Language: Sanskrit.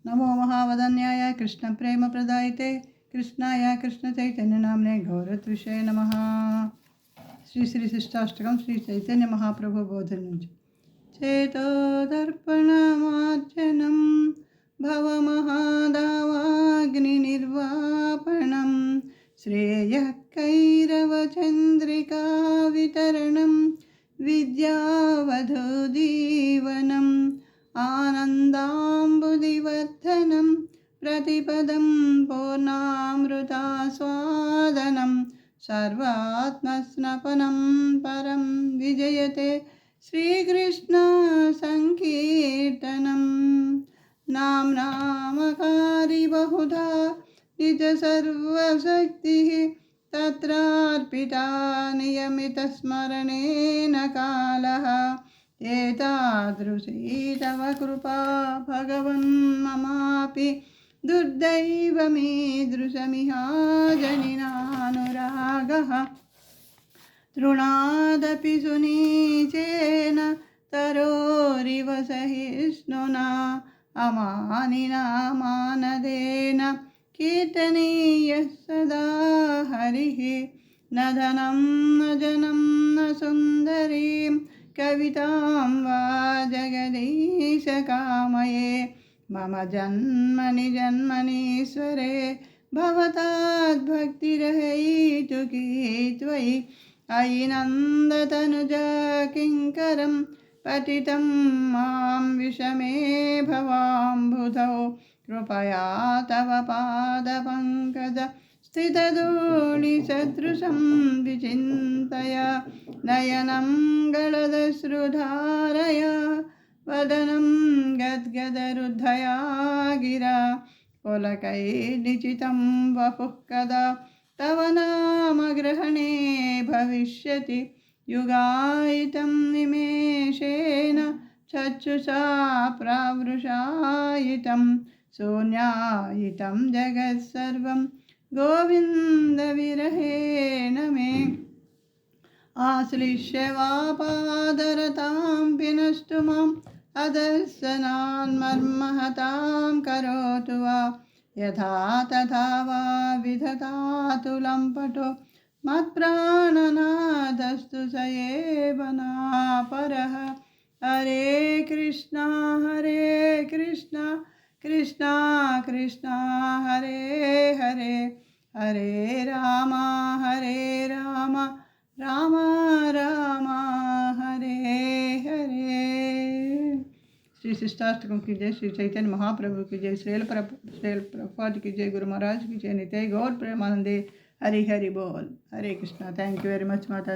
नमो महावदन्याय कृष्णप्रेमप्रदायिते कृष्णाय कृष्णचैतन्यनाम्ने गौरतृषे नमः। श्री श्री शिष्टाष्टकं श्री चैतन्य महाप्रभु बोधन నుంచి चेतोदर्पणमार्जनं भवमहादावाग्निर्वापणं श्रेयः कैरवचन्द्रिका वितरणं विद्यावधूजीवनम् आनन्दाम्बुदिवर्धनं प्रतिपदं पूर्णामृतास्वादनं सर्वात्मस्नपनं परं विजयते श्रीकृष्ण संकीर्तनं नामकारी बहुधा निज सर्वशक्तिः तत्रार्पिता नियमितस्मरणेन कालः एतादृशी तव कृपा भगवन् ममापि दुर्दैवमीदृशमिहाजनिनानुरागः तृणादपि सुनीचेन तरोरिव सहिष्णुना अमानिना मानदेन कीर्तनीयः सदा हरिः न धनं न जनं न सुन्दरीं कवितां वा जगदीश कामये मम जन्मनि जन्मनीश्वरे भवताद्भक्तिरहैतुकी त्वयि अयि नन्दतनुजा किङ्करं पतितं मां विषमे भवाम्बुधौ कृपया तव पादपङ्कज स्थितधूलिसदृशं विचिन्तय नयनं गलदश्रुधारय वदनं गद्गदरुद्धया गिरा पुलकैर्निचितं वपुः कदा तव नामग्रहणे भविष्यति युगायितं निमेषेण चक्षुषा प्रावृषायितं शून्यायितं जगत्सर्वं गोविन्दविरहेण मे आश्लिष्य वा पादरतां विनष्टु माम् अदर्शनान्मर्महतां करोतु वा यथा तथा वा विधतातु लम्पटो मत्प्राणनादस्तु स एव नापरः। हरे कृष्णा कृष्णा कृष्णा हरे हरे हरे राम राम राम हरे हरे। श्री शिष्टाष्टकम की जय, श्री चैतन्य महाप्रभु की जय, श्रील प्रभुपाद की जय, गुरु महाराज की जय, नित्य गौर प्रेमानंदे। हरि हरि बोल। हरे Krishna. Thank you very much माता।